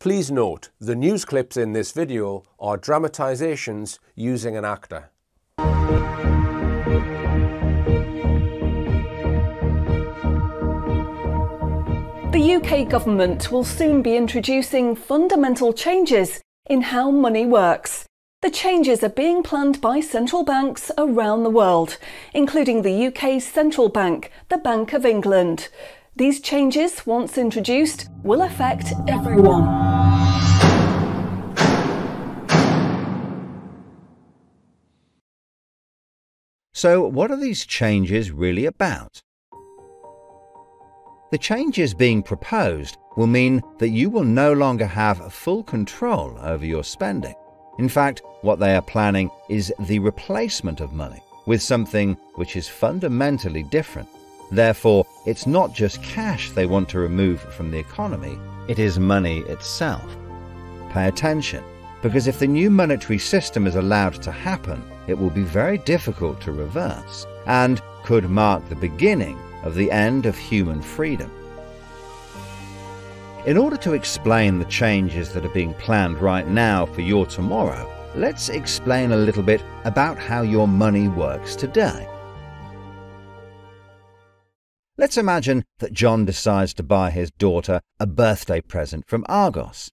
Please note, the news clips in this video are dramatizations using an actor. The UK government will soon be introducing fundamental changes in how money works. The changes are being planned by central banks around the world, including the UK's central bank, the Bank of England. These changes, once introduced, will affect everyone. So, what are these changes really about? The changes being proposed will mean that you will no longer have full control over your spending. In fact, what they are planning is the replacement of money with something which is fundamentally different. Therefore, it's not just cash they want to remove from the economy, it is money itself. Pay attention, because if the new monetary system is allowed to happen, it will be very difficult to reverse and could mark the beginning of the end of human freedom. In order to explain the changes that are being planned right now for your tomorrow, let's explain a little bit about how your money works today. Let's imagine that John decides to buy his daughter a birthday present from Argos.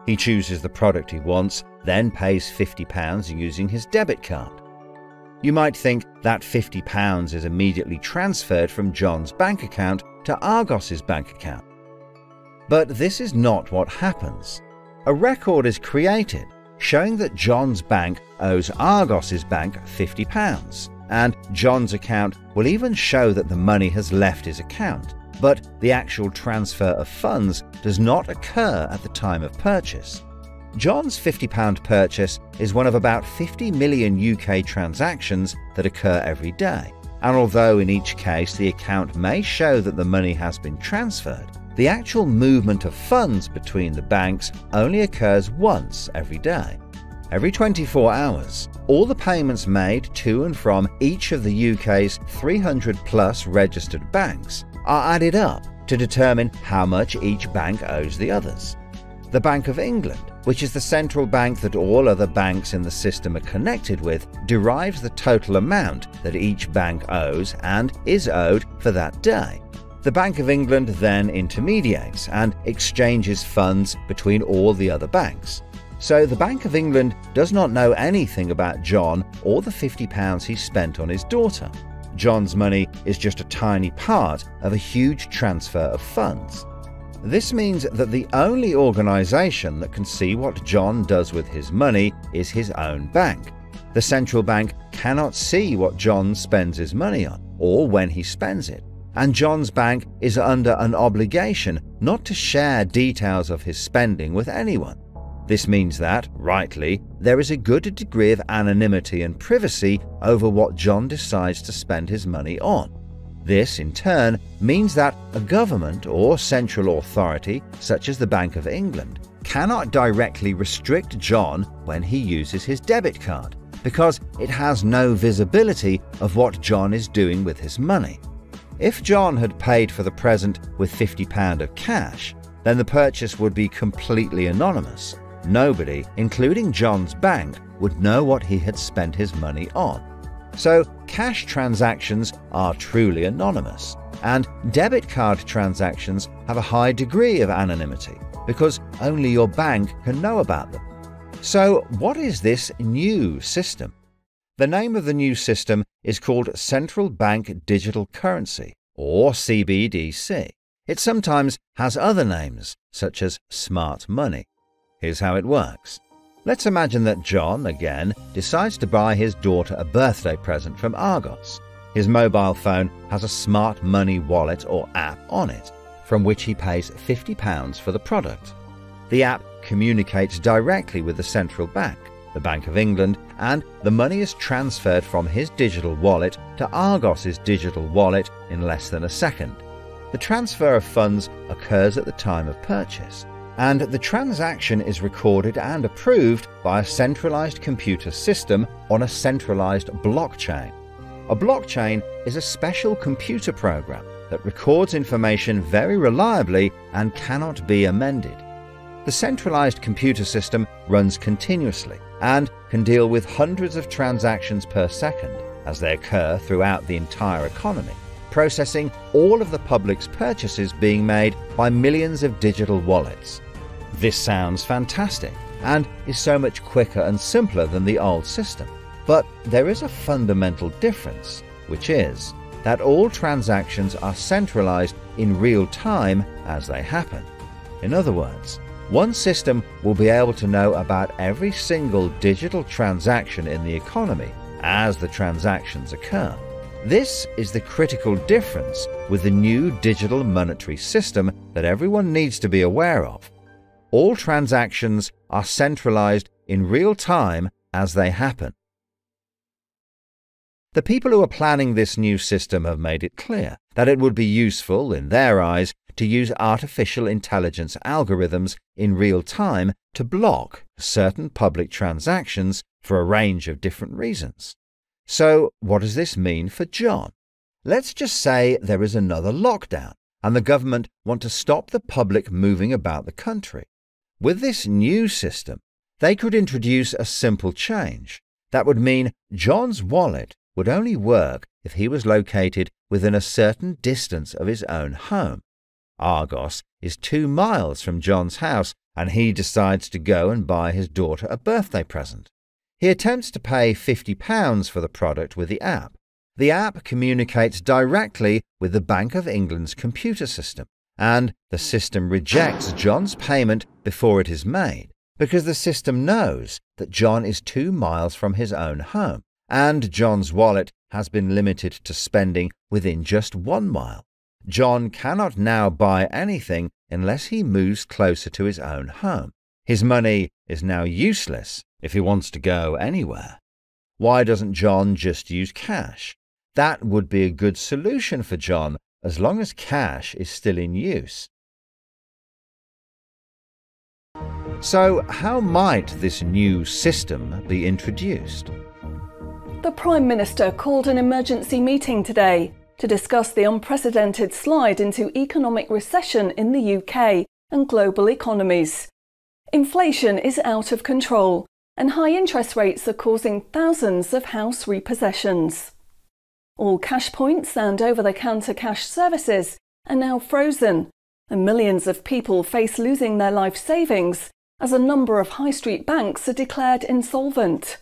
He chooses the product he wants, then pays £50 using his debit card. You might think that £50 is immediately transferred from John's bank account to Argos's bank account. But this is not what happens. A record is created showing that John's bank owes Argos's bank £50, and John's account will even show that the money has left his account, but the actual transfer of funds does not occur at the time of purchase. John's £50 purchase is one of about 50 million UK transactions that occur every day, and although in each case the account may show that the money has been transferred, the actual movement of funds between the banks only occurs once every day. Every 24 hours, all the payments made to and from each of the UK's 300+ registered banks are added up to determine how much each bank owes the others. The Bank of England, which is the central bank that all other banks in the system are connected with, derives the total amount that each bank owes and is owed for that day. The Bank of England then intermediates and exchanges funds between all the other banks. So the Bank of England does not know anything about John or the £50 he spent on his daughter. John's money is just a tiny part of a huge transfer of funds. This means that the only organisation that can see what John does with his money is his own bank. The central bank cannot see what John spends his money on or when he spends it, and John's bank is under an obligation not to share details of his spending with anyone. This means that, rightly, there is a good degree of anonymity and privacy over what John decides to spend his money on. This, in turn, means that a government or central authority, such as the Bank of England, cannot directly restrict John when he uses his debit card, because it has no visibility of what John is doing with his money. If John had paid for the present with £50 of cash, then the purchase would be completely anonymous. Nobody, including John's bank, would know what he had spent his money on. So, cash transactions are truly anonymous, and debit card transactions have a high degree of anonymity, because only your bank can know about them. So, what is this new system? The name of the new system is called Central Bank Digital Currency, or CBDC. It sometimes has other names, such as smart money. Here's how it works. Let's imagine that John, again, decides to buy his daughter a birthday present from Argos. His mobile phone has a smart money wallet or app on it, from which he pays £50 for the product. The app communicates directly with the central bank, the Bank of England, and the money is transferred from his digital wallet to Argos's digital wallet in less than a second. The transfer of funds occurs at the time of purchase, and the transaction is recorded and approved by a centralized computer system on a centralized blockchain. A blockchain is a special computer program that records information very reliably and cannot be amended. The centralised computer system runs continuously and can deal with hundreds of transactions per second as they occur throughout the entire economy, processing all of the public's purchases being made by millions of digital wallets. This sounds fantastic and is so much quicker and simpler than the old system. But there is a fundamental difference, which is that all transactions are centralised in real time as they happen. In other words, one system will be able to know about every single digital transaction in the economy as the transactions occur. This is the critical difference with the new digital monetary system that everyone needs to be aware of. All transactions are centralised in real time as they happen. The people who are planning this new system have made it clear that it would be useful, in their eyes, to use artificial intelligence algorithms in real time to block certain public transactions for a range of different reasons. So, what does this mean for John? Let's just say there is another lockdown and the government want to stop the public moving about the country. With this new system, they could introduce a simple change. That would mean John's wallet would only work if he was located within a certain distance of his own home. Argos is 2 miles from John's house, and he decides to go and buy his daughter a birthday present. He attempts to pay £50 for the product with the app. The app communicates directly with the Bank of England's computer system, and the system rejects John's payment before it is made, because the system knows that John is 2 miles from his own home, and John's wallet has been limited to spending within just 1 mile. John cannot now buy anything unless he moves closer to his own home. His money is now useless if he wants to go anywhere. Why doesn't John just use cash? That would be a good solution for John as long as cash is still in use. So, how might this new system be introduced? The Prime Minister called an emergency meeting today to discuss the unprecedented slide into economic recession in the UK and global economies. Inflation is out of control, and high interest rates are causing thousands of house repossessions. All cash points and over-the-counter cash services are now frozen, and millions of people face losing their life savings as a number of high street banks are declared insolvent.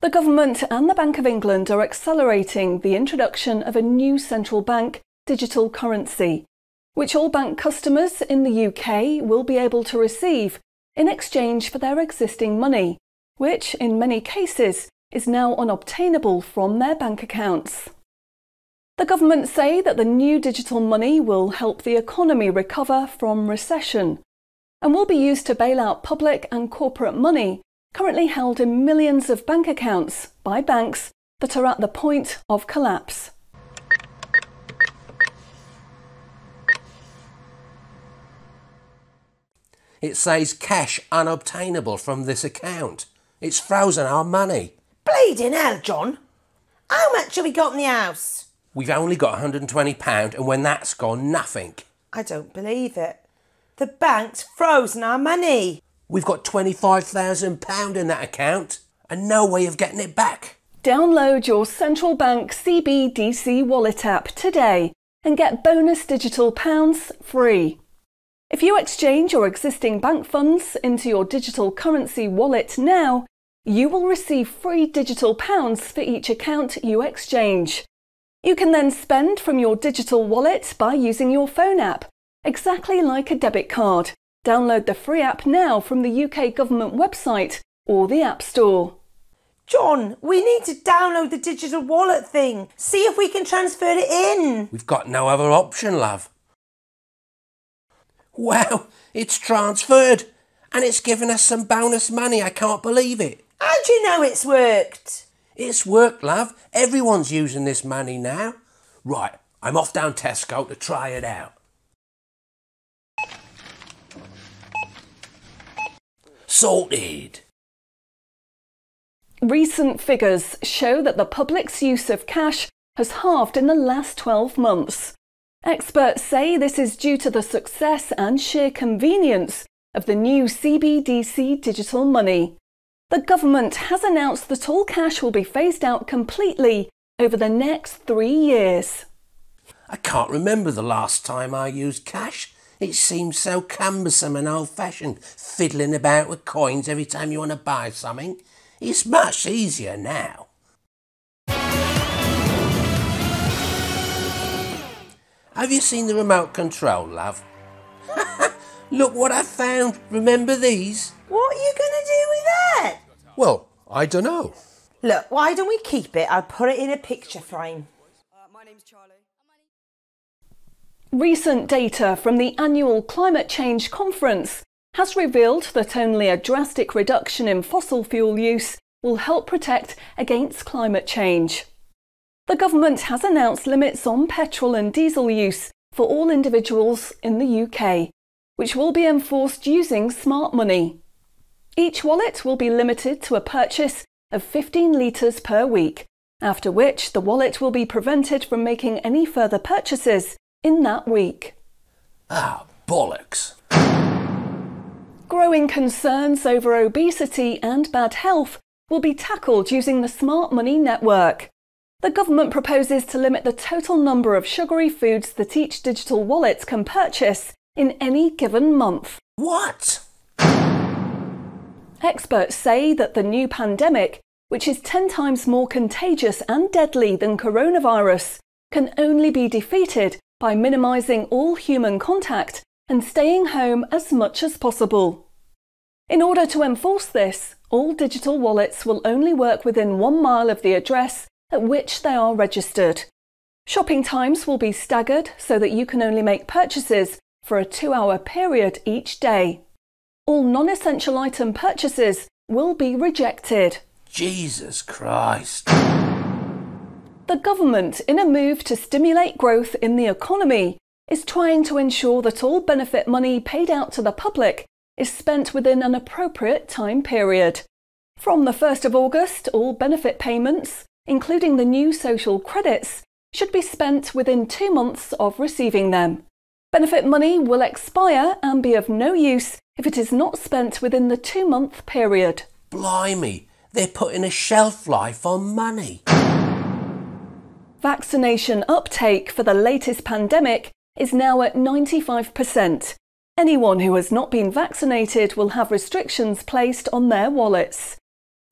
The government and the Bank of England are accelerating the introduction of a new central bank digital currency, which all bank customers in the UK will be able to receive in exchange for their existing money, which in many cases is now unobtainable from their bank accounts. The government say that the new digital money will help the economy recover from recession and will be used to bail out public and corporate money currently held in millions of bank accounts by banks that are at the point of collapse. It says cash unobtainable from this account. It's frozen our money. Bleeding hell, John. How much have we got in the house? We've only got £120, and when that's gone, nothing. I don't believe it. The bank's frozen our money. We've got £25,000 in that account, and no way of getting it back. Download your central bank CBDC wallet app today and get bonus digital pounds free. If you exchange your existing bank funds into your digital currency wallet now, you will receive free digital pounds for each account you exchange. You can then spend from your digital wallet by using your phone app, exactly like a debit card. Download the free app now from the UK government website or the App Store. John, we need to download the digital wallet thing. See if we can transfer it in. We've got no other option, love. Wow, it's transferred, and it's given us some bonus money. I can't believe it. How do you know it's worked? It's worked, love. Everyone's using this money now. Right, I'm off down Tesco to try it out. Sorted. Recent figures show that the public's use of cash has halved in the last 12 months. Experts say this is due to the success and sheer convenience of the new CBDC digital money. The government has announced that all cash will be phased out completely over the next 3 years. I can't remember the last time I used cash. It seems so cumbersome and old-fashioned, fiddling about with coins every time you want to buy something. It's much easier now. Have you seen the remote control, love? Look what I found. Remember these? What are you going to do with that? Well, I don't know. Look, why don't we keep it? I'll put it in a picture frame. My name's Charlie. Recent data from the annual Climate Change Conference has revealed that only a drastic reduction in fossil fuel use will help protect against climate change. The government has announced limits on petrol and diesel use for all individuals in the UK, which will be enforced using smart money. Each wallet will be limited to a purchase of 15 litres per week, after which the wallet will be prevented from making any further purchases in that week. Ah, bollocks. Growing concerns over obesity and bad health will be tackled using the Smart Money network. The government proposes to limit the total number of sugary foods that each digital wallet can purchase in any given month. What? Experts say that the new pandemic, which is 10 times more contagious and deadly than coronavirus, can only be defeated by minimising all human contact and staying home as much as possible. In order to enforce this, all digital wallets will only work within 1 mile of the address at which they are registered. Shopping times will be staggered so that you can only make purchases for a 2-hour period each day. All non-essential item purchases will be rejected. Jesus Christ. The government, in a move to stimulate growth in the economy, is trying to ensure that all benefit money paid out to the public is spent within an appropriate time period. From the 1st of August, all benefit payments, including the new social credits, should be spent within 2 months of receiving them. Benefit money will expire and be of no use if it is not spent within the 2-month period. Blimey, they're putting a shelf life on money. Vaccination uptake for the latest pandemic is now at 95%. Anyone who has not been vaccinated will have restrictions placed on their wallets.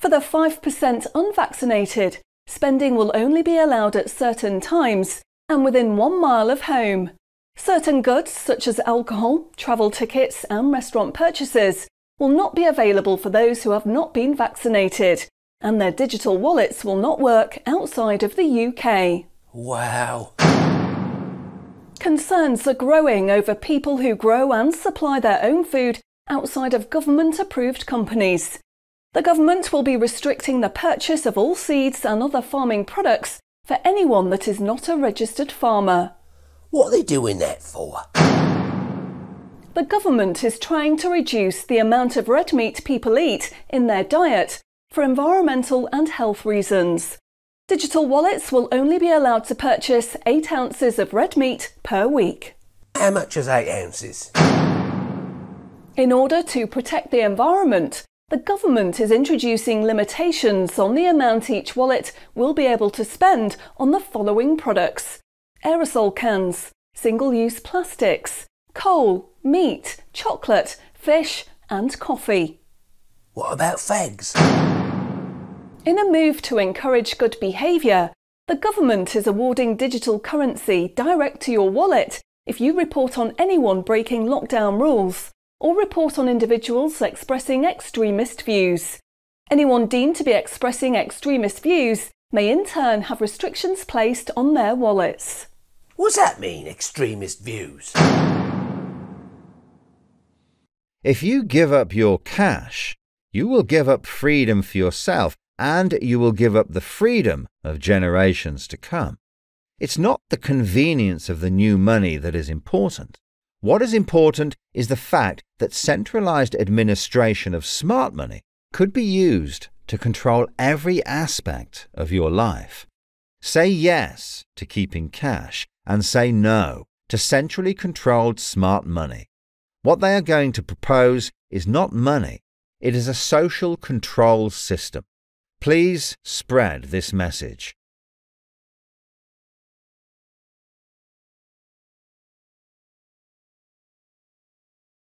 For the 5% unvaccinated, spending will only be allowed at certain times and within 1 mile of home. Certain goods, such as alcohol, travel tickets and restaurant purchases, will not be available for those who have not been vaccinated, and their digital wallets will not work outside of the UK. Wow. Concerns are growing over people who grow and supply their own food outside of government-approved companies. The government will be restricting the purchase of all seeds and other farming products for anyone that is not a registered farmer. What are they doing that for? The government is trying to reduce the amount of red meat people eat in their diet for environmental and health reasons. Digital wallets will only be allowed to purchase 8 ounces of red meat per week. How much is 8 ounces? In order to protect the environment, the government is introducing limitations on the amount each wallet will be able to spend on the following products: aerosol cans, single-use plastics, coal, meat, chocolate, fish and coffee. What about fags? In a move to encourage good behaviour, the government is awarding digital currency direct to your wallet if you report on anyone breaking lockdown rules or report on individuals expressing extremist views. Anyone deemed to be expressing extremist views may in turn have restrictions placed on their wallets. What's that mean, extremist views? If you give up your cash, you will give up freedom for yourself, and you will give up the freedom of generations to come. It's not the convenience of the new money that is important. What is important is the fact that centralized administration of smart money could be used to control every aspect of your life. Say yes to keeping cash and say no to centrally controlled smart money. What they are going to propose is not money, it is a social control system. Please spread this message.